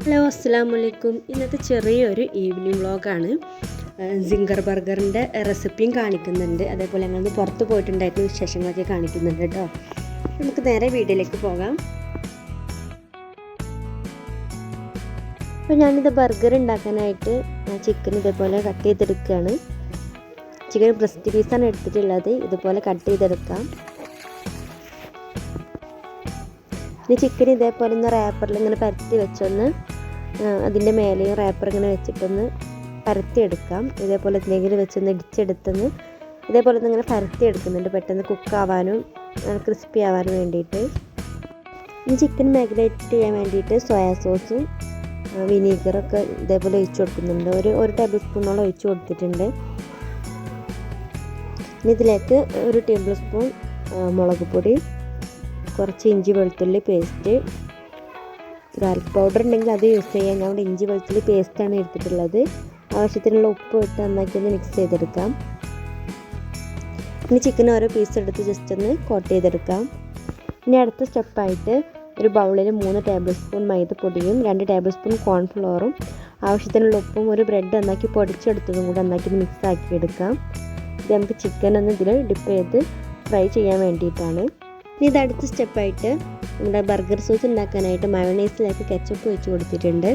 Hello അസ്സലാമലൈക്കും. ഇന്നത്തെ ചെറിയൊരു ഈവനിങ് വ്ളോഗാണ്. സിംഗർ ബർഗറിൻ്റെ റെസിപ്പിയും കാണിക്കുന്നുണ്ട്, അതേപോലെ ഞങ്ങൾ പുറത്ത് പോയിട്ടുണ്ടായിരുന്ന വിശേഷങ്ങളൊക്കെ കാണിക്കുന്നുണ്ട് കേട്ടോ. നമുക്ക് നേരെ വീഡിയോയിലേക്ക് പോകാം. അപ്പോൾ ഞാനിത് ബർഗർ ഉണ്ടാക്കാനായിട്ട് ചിക്കൻ ഇതേപോലെ കട്ട് ചെയ്തെടുക്കുകയാണ്. ചിക്കൻ ബ്രസ്റ്റ് പീസാണ് എടുത്തിട്ടുള്ളത്, ഇതുപോലെ കട്ട് ചെയ്തെടുക്കാം. ഇനി ചിക്കൻ ഇതേപോലെ ഒന്ന് റാപ്പറിൽ ഇങ്ങനെ പരത്തി വെച്ചൊന്ന് അതിൻ്റെ മേലെയും റാപ്പർ ഇങ്ങനെ വെച്ചിട്ടൊന്ന് പരത്തിയെടുക്കാം. ഇതേപോലെ എന്തെങ്കിലും വെച്ചൊന്ന് ഇടിച്ചെടുത്തൊന്ന് ഇതേപോലെ ഒന്ന് ഇങ്ങനെ പരത്തി എടുക്കുന്നുണ്ട്, പെട്ടെന്ന് കുക്കാവാനും ക്രിസ്പി ആവാനും വേണ്ടിയിട്ട്. ഇനി ചിക്കൻ മാഗ്നേറ്റ് ചെയ്യാൻ വേണ്ടിയിട്ട് സോയാ സോസും വിനീഗറൊക്കെ ഇതേപോലെ ഒഴിച്ച് കൊടുക്കുന്നുണ്ട്. ഒരു ടേബിൾ സ്പൂണോളം ഒഴിച്ച് കൊടുത്തിട്ടുണ്ട്. ഇനി ഇതിലേക്ക് 1 ടേബിൾ സ്പൂൺ മുളക് പൊടി, കുറച്ച് ഇഞ്ചി വെളുത്തുള്ളി പേസ്റ്റ്, ഗാർലിക് പൗഡർ ഉണ്ടെങ്കിൽ അത് യൂസ് ചെയ്യാം. ഞാൻ ഇവിടെ ഇഞ്ചി വെളുത്തുള്ളി പേസ്റ്റാണ് എടുത്തിട്ടുള്ളത്. ആവശ്യത്തിനുള്ള ഉപ്പ് ഇട്ട് നന്നാക്കി ഒന്ന് മിക്സ് ചെയ്തെടുക്കാം. ഇനി ചിക്കൻ ഓരോ പീസ് എടുത്ത് ജസ്റ്റ് ഒന്ന് കോട്ട് ചെയ്തെടുക്കാം. ഇനി അടുത്ത സ്റ്റെപ്പായിട്ട് ഒരു ബൗളിൽ 3 ടേബിൾ സ്പൂൺ മൈദപ്പൊടിയും 2 ടേബിൾ സ്പൂൺ കോൺഫ്ലവറും ആവശ്യത്തിനുള്ള ഉപ്പും ഒരു ബ്രെഡ് നന്നാക്കി പൊടിച്ചെടുത്തതും കൂടെ നന്നാക്കി മിക്സ് ആക്കി എടുക്കാം. ഇത് നമുക്ക് ചിക്കൻ ഒന്ന് ഇതിൽ ഡിപ്പ് ചെയ്ത് ഫ്രൈ ചെയ്യാൻ വേണ്ടിയിട്ടാണ്. ഇനി ഇത് അടുത്ത സ്റ്റെപ്പായിട്ട് നമ്മുടെ ബർഗർ സോസ് ഉണ്ടാക്കാനായിട്ട് മയോണൈസിലേക്ക് കെച്ചപ്പ് ഒഴിച്ച് കൊടുത്തിട്ടുണ്ട്.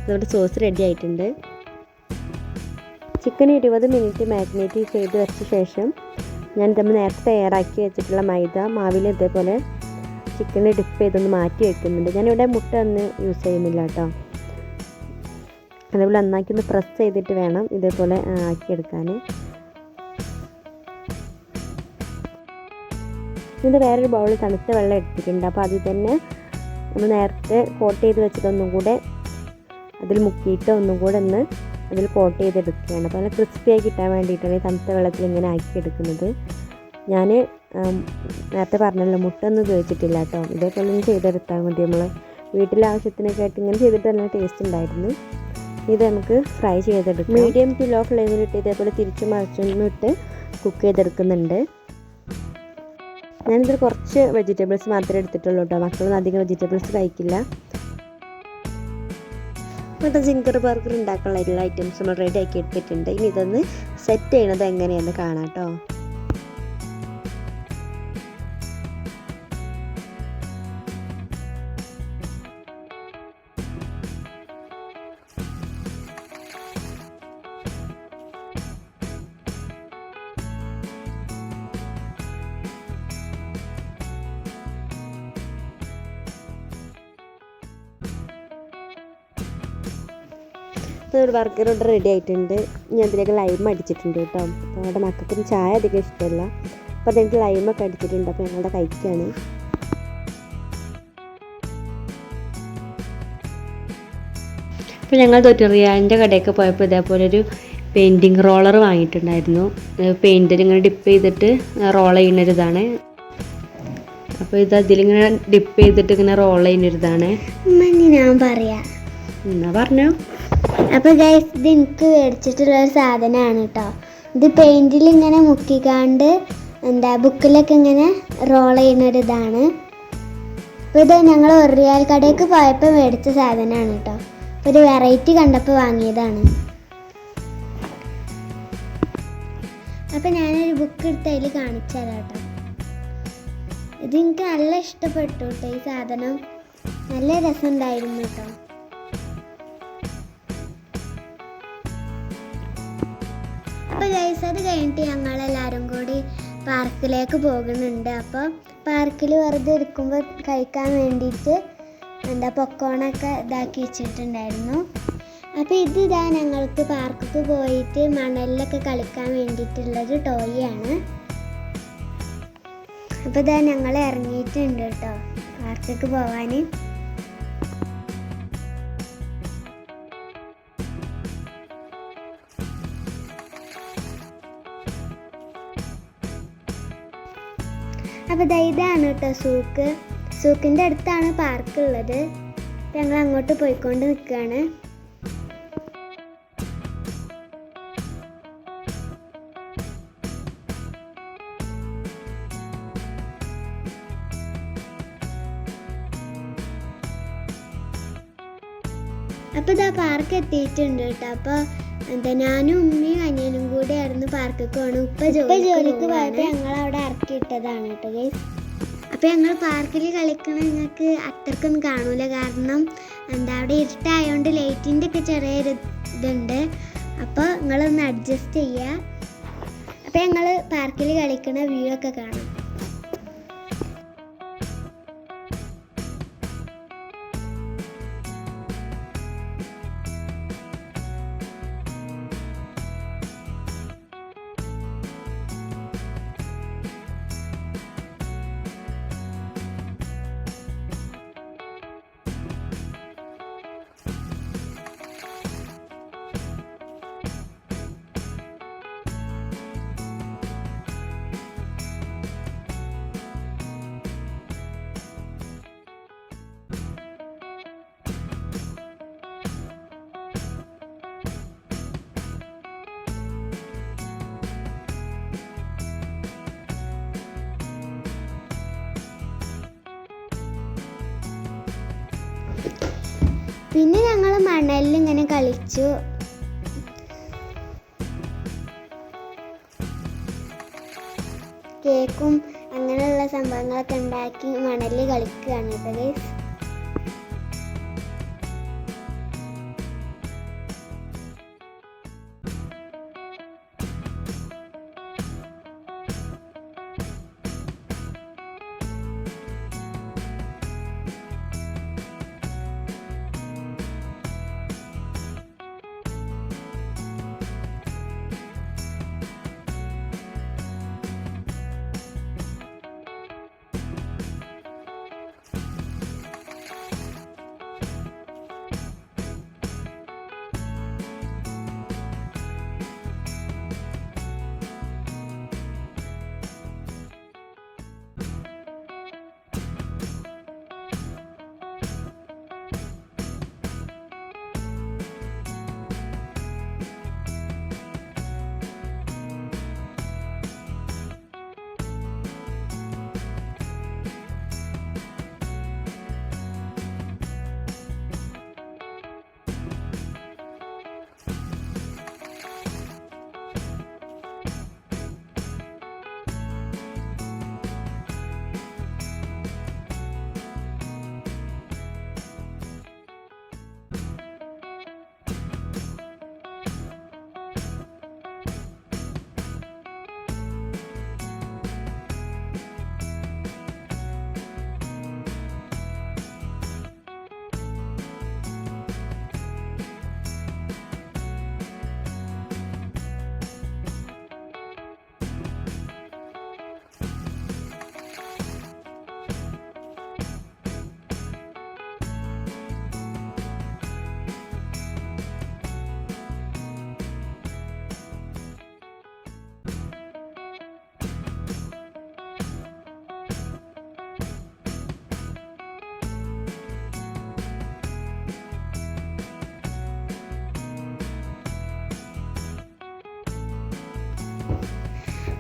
നമ്മുടെ സോസ് റെഡി ആയിട്ടുണ്ട്. ചിക്കൻ 20 മിനിറ്റ് മാഗ്നേറ്റ് ചെയ്ത് വെച്ച ശേഷം ഞാൻ നമ്മൾ നേരത്തെ തയ്യാറാക്കി വെച്ചിട്ടുള്ള മൈദ മാവിൽ ഇതേപോലെ ചിക്കൻ ഡിപ്പ് ചെയ്തൊന്ന് മാറ്റി വെക്കുന്നുണ്ട്. ഞാനിവിടെ മുട്ട ഒന്നും യൂസ് ചെയ്യുന്നില്ല കേട്ടോ. അതേപോലെ നന്നാക്കി ഒന്ന് പ്രസ് ചെയ്തിട്ട് വേണം ഇതേപോലെ ആക്കിയെടുക്കാൻ. ഇത് വേറൊരു ബൗളിൽ തണുത്ത വെള്ളം എടുത്തിട്ടുണ്ട്. അപ്പോൾ അതിൽ തന്നെ നമ്മൾ നേരത്തെ കോട്ട് ചെയ്ത് വെച്ചിട്ടൊന്നും കൂടെ അതിൽ മുക്കിയിട്ട് ഒന്നും കൂടെ ഒന്ന് അതിൽ കോട്ട് ചെയ്തെടുക്കുകയാണ്. അപ്പോൾ നല്ല ക്രിസ്പിയായി കിട്ടാൻ വേണ്ടിയിട്ടാണ് ഈ തണുത്ത വെള്ളത്തിൽ ഇങ്ങനെ ആക്കിയെടുക്കുന്നത്. ഞാൻ നേരത്തെ പറഞ്ഞല്ലോ, മുട്ട ഒന്നും ഉപയോഗിച്ചിട്ടില്ല കേട്ടോ. ഇതേപോലെ ഒന്ന് ചെയ്തെടുത്താൽ മതി. നമ്മൾ വീട്ടിലെ ആവശ്യത്തിനൊക്കെ ആയിട്ട് ഇങ്ങനെ ചെയ്തിട്ട് നല്ല ടേസ്റ്റ് ഉണ്ടായിരുന്നു. ഇത് നമുക്ക് ഫ്രൈ ചെയ്തെടുക്കാം. മീഡിയം ടു ലോ ഫ്ലെയിമിലിട്ട് ഇതേപോലെ തിരിച്ചു മറിച്ചൊന്നും ഇട്ട് കുക്ക് ചെയ്തെടുക്കുന്നുണ്ട്. ഞാനിതിൽ കുറച്ച് വെജിറ്റബിൾസ് മാത്രമേ എടുത്തിട്ടുള്ളൂ കേട്ടോ. മക്കളൊന്നും അധികം വെജിറ്റബിൾസ് കഴിക്കില്ല. എന്നിട്ട് സിംഗർ ബർഗർ ഉണ്ടാക്കാനുള്ള എല്ലാ ഐറ്റംസും നമ്മൾ റെഡി ആക്കി എടുത്തിട്ടുണ്ട്. ഇനി ഇതൊന്ന് സെറ്റ് ചെയ്യണത് എങ്ങനെയാണെന്ന് കാണാം കേട്ടോ. ഒരു ബർഗർ ഇവിടെ റെഡി ആയിട്ടുണ്ട്. ഞാൻ അതിലേക്ക് ലൈം അടിച്ചിട്ടുണ്ട് കേട്ടോ. അപ്പോൾ അവിടെ മക്കൾക്കൊന്നും ചായ അധികം ഇഷ്ടമല്ല. അപ്പോൾ അതിലേക്ക് ലൈമൊക്കെ അടിച്ചിട്ടുണ്ട്. അപ്പോൾ ഞങ്ങളുടെ കഴിക്കാണ്. അപ്പോൾ ഞങ്ങൾ തൊറ്ററിയാൻ്റെ കടയൊക്കെ പോയപ്പോൾ ഇതേപോലെ ഒരു പെയിൻറ്റിങ് റോളർ വാങ്ങിയിട്ടുണ്ടായിരുന്നു. പെയിൻറ്റിൽ ഇങ്ങനെ ഡിപ്പ് ചെയ്തിട്ട് റോൾ ചെയ്യുന്നൊരിതാണ്. അപ്പോൾ ഇത് അതിലിങ്ങനെ ഡിപ്പ് ചെയ്തിട്ട് ഇങ്ങനെ റോൾ ചെയ്യുന്നൊരിതാണ്. ഞാൻ പറയാം എന്നാ പറഞ്ഞോ. അപ്പോൾ ഗൈസ്, ഇത് എനിക്ക് മേടിച്ചിട്ടുള്ളൊരു സാധനമാണ് കേട്ടോ. ഇത് പെയിൻറ്റിൽ ഇങ്ങനെ മുക്കിക്കാണ്ട് ബുക്കിലൊക്കെ ഇങ്ങനെ റോൾ ചെയ്യുന്നൊരിതാണ്. അപ്പോൾ ഇത് ഞങ്ങൾ ഒറിയാൽ കടയ്ക്ക് പോയപ്പോൾ മേടിച്ച സാധനമാണ് കേട്ടോ. അപ്പോൾ ഒരു വെറൈറ്റി കണ്ടപ്പോൾ വാങ്ങിയതാണ്. അപ്പോൾ ഞാനൊരു ബുക്ക് എടുത്ത് അതിൽ കാണിച്ചു തരാം കേട്ടോ. ഇത് എനിക്ക് നല്ല ഇഷ്ടപ്പെട്ടു കേട്ടോ. ഈ സാധനം നല്ല രസമുണ്ടായിരുന്നു കേട്ടോ. അപ്പോൾ ഗൈസ്, അത് കഴിഞ്ഞിട്ട് ഞങ്ങളെല്ലാവരും കൂടി പാർക്കിലേക്ക് പോകുന്നുണ്ട്. അപ്പോൾ പാർക്കിൽ വെറുതെ ഇരിക്കുമ്പോൾ കഴിക്കാൻ വേണ്ടിയിട്ട് പൊക്കോണൊക്കെ ഇതാക്കി വെച്ചിട്ടുണ്ടായിരുന്നു. അപ്പോൾ ഇതാ ഞങ്ങൾക്ക് പാർക്കിൽ പോയിട്ട് മണലിലൊക്കെ കളിക്കാൻ വേണ്ടിയിട്ടുള്ളൊരു ടോയാണ്. അപ്പോൾ ഇതാ ഞങ്ങൾ ഇറങ്ങിയിട്ടുണ്ട് കേട്ടോ പാർക്കിലേക്ക് പോവാൻ. അപ്പോൾ ഇതാണ് കേട്ടോ സൂക്ക്. സൂക്കിൻ്റെ അടുത്താണ് പാർക്ക് ഉള്ളത്. ഞങ്ങൾ അങ്ങോട്ട് പോയിക്കൊണ്ട് നിൽക്കുകയാണ്. അപ്പോൾ ഇതാ പാർക്ക് എത്തിയിട്ടുണ്ട് കേട്ടോ. അപ്പോൾ ഞാനും ഉമ്മയും അനിയനും കൂടെ ആയിരുന്നു പാർക്കിൽ പോകണം. ഉപ്പ ജോലിക്ക് പോയപ്പോൾ ഞങ്ങൾ അവിടെ ഇറക്കിയിട്ടതാണ് കേട്ടോ ഗൈസ്. അപ്പോൾ ഞങ്ങൾ പാർക്കിൽ കളിക്കണ നിങ്ങൾക്ക് അത്രക്കൊന്നും കാണൂല, കാരണം അവിടെ ഇരുട്ടായതുകൊണ്ട് ലൈറ്റിൻ്റെ ഒക്കെ ചെറിയൊരു ഇതുണ്ട്. അപ്പോൾ നിങ്ങളൊന്ന് അഡ്ജസ്റ്റ് ചെയ്യുക. അപ്പോൾ ഞങ്ങൾ പാർക്കിൽ കളിക്കണ വ്യൂ ഒക്കെ കാണാം. പിന്നെ ഞങ്ങൾ മണലിൽ ഇങ്ങനെ കളിച്ചു. കേക്കും അങ്ങനെയുള്ള സംഭവങ്ങളൊക്കെ ഉണ്ടാക്കി മണലിൽ കളിക്കുകയാണ് കേട്ടോ ഗൈസ്.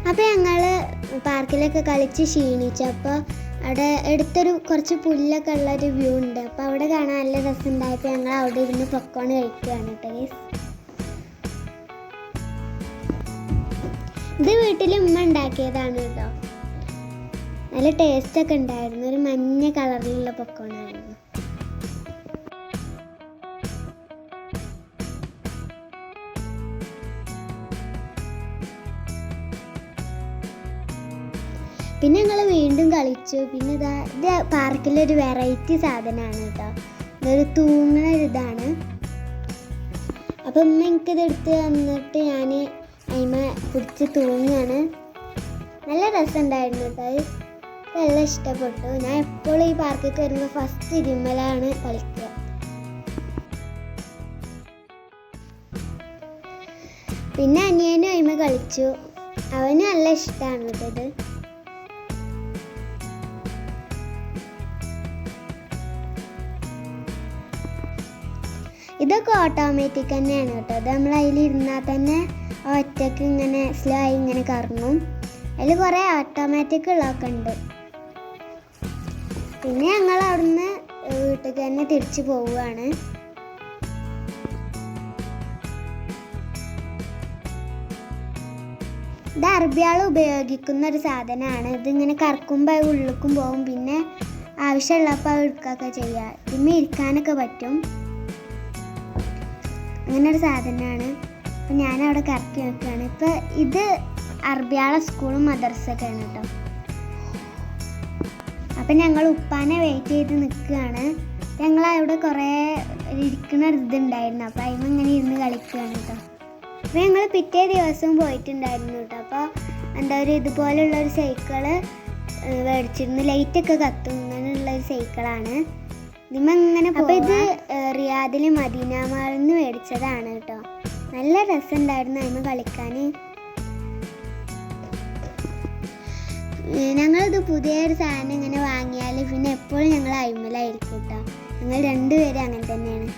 അപ്പോൾ ഞങ്ങൾ പാർക്കിലൊക്കെ കളിച്ച് ക്ഷീണിച്ചപ്പോൾ അവിടെ അടുത്തൊരു കുറച്ച് പുല്ലൊക്കെ ഉള്ളൊരു വ്യൂ ഉണ്ട്. അപ്പോൾ അവിടെ കാണാൻ നല്ല രസമുണ്ടായപ്പോൾ ഞങ്ങൾ അവിടെ ഇരുന്ന് പൊക്കോൺ കഴിക്കുകയാണ് കേട്ടോ ഗൈസ്. ഇത് വീട്ടിൽ ഉമ്മ ഉണ്ടാക്കിയതാണ് കേട്ടോ. നല്ല ടേസ്റ്റൊക്കെ ഉണ്ടായിരുന്നു. ഒരു മഞ്ഞ കളറിലുള്ള പൊക്കോണായിരുന്നു. പിന്നെ ഞങ്ങൾ വീണ്ടും കളിച്ചു. പിന്നെ ഇത് പാർക്കിലൊരു വെറൈറ്റി സാധനമാണ് കേട്ടോ. ഇതൊരു തൂങ്ങണ ഇതാണ്. അപ്പം ഉമ്മ എനിക്കിതെടുത്ത് തന്നിട്ട് ഞാൻ അതിമ പിടിച്ച് തൂങ്ങുകയാണ്. നല്ല രസമുണ്ടായിരുന്നു കേട്ടോ. അത് നല്ല ഇഷ്ടപ്പെട്ടു. ഞാൻ എപ്പോഴും ഈ പാർക്കിൽ വരുമ്പോൾ ഫസ്റ്റ് ഇരുമലാണ് കളിക്കുക. പിന്നെ അനിയനും അതിമ കളിച്ചു. അവന് നല്ല ഇഷ്ടമാണ് കേട്ടോ ഇത്. ഇതൊക്കെ ഓട്ടോമാറ്റിക് തന്നെയാണ് കേട്ടോ. അത് നമ്മൾ അതിലിരുന്നാൽ തന്നെ ഒറ്റക്ക് ഇങ്ങനെ സ്ലോ ആയി ഇങ്ങനെ കറങ്ങും. അതിൽ കുറേ ഓട്ടോമാറ്റിക് ഉള്ളതൊക്കെ ഉണ്ട്. പിന്നെ ഞങ്ങൾ അവിടുന്ന് വീട്ടിൽ തന്നെ തിരിച്ചു പോവുകയാണ്. ഇത് അറബിയാൾ ഉപയോഗിക്കുന്ന ഒരു സാധനമാണ്. ഇതിങ്ങനെ കറക്കുമ്പോൾ അത് ഉള്ളിലേക്കും പോകും. പിന്നെ ആവശ്യമുള്ളപ്പോൾ അത് എടുക്കുകയൊക്കെ ചെയ്യുക. ഇതിന്മേൽ ഇരിക്കാനൊക്കെ പറ്റും. അങ്ങനെ ഒരു സാധനമാണ്. അപ്പം ഞാനവിടെ കറക്കി വെക്കുകയാണ്. ഇപ്പം ഇത് അറബിയാളെ സ്കൂളും മദ്രസയൊക്കെയാണ് കേട്ടോ. അപ്പം ഞങ്ങൾ ഉപ്പാനെ വെയിറ്റ് ചെയ്ത് നിൽക്കുകയാണ്. ഞങ്ങളവിടെ കുറേ ഇരിക്കുന്ന ഇതുണ്ടായിരുന്നു. അപ്പോൾ അതിന് ഇങ്ങനെ ഇരുന്ന് കളിക്കുകയാണ് കേട്ടോ. അപ്പോൾ ഞങ്ങൾ പിറ്റേ ദിവസവും പോയിട്ടുണ്ടായിരുന്നു കേട്ടോ. അപ്പോൾ ഇതുപോലുള്ളൊരു സൈക്കിള് മേടിച്ചിരുന്നു. ലൈറ്റൊക്കെ കത്തും ഇങ്ങനെയുള്ളൊരു സൈക്കിളാണ്. ഇതിങ്ങനെ. അപ്പോൾ ഇത് റിയാദിൽ മദീന മാളിൽ നിന്ന് മേടിച്ചതാണ് കേട്ടോ. നല്ല രസമുണ്ടായിരുന്നു അതിന് കളിക്കാൻ. ഞങ്ങളിത് പുതിയൊരു സാധനം ഇങ്ങനെ വാങ്ങിയാൽ പിന്നെ എപ്പോഴും ഞങ്ങൾ അയിമലായിരിക്കും കേട്ടോ. ഞങ്ങൾ രണ്ടുപേരും അങ്ങനെ തന്നെയാണ്.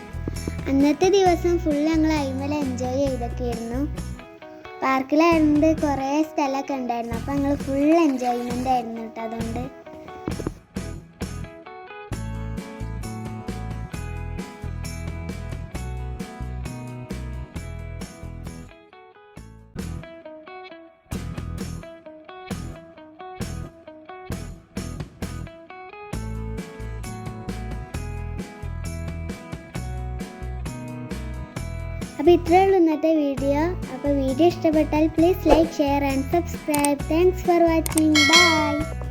അന്നത്തെ ദിവസം ഫുൾ ഞങ്ങൾ അയിമല എൻജോയ് ചെയ്തൊക്കെയായിരുന്നു. പാർക്കിലായതുകൊണ്ട് കുറേ സ്ഥലമൊക്കെ ഉണ്ടായിരുന്നു. അപ്പോൾ ഞങ്ങൾ ഫുൾ എൻജോയ്മെൻ്റ് ആയിരുന്നു കേട്ടോ. അതുകൊണ്ട് അപ്പോൾ ഇത്രയേ ഉള്ളൂ ഇന്നത്തെ വീഡിയോ. അപ്പോൾ വീഡിയോ ഇഷ്ടപ്പെട്ടാൽ please like, share and subscribe. Thanks for watching. By.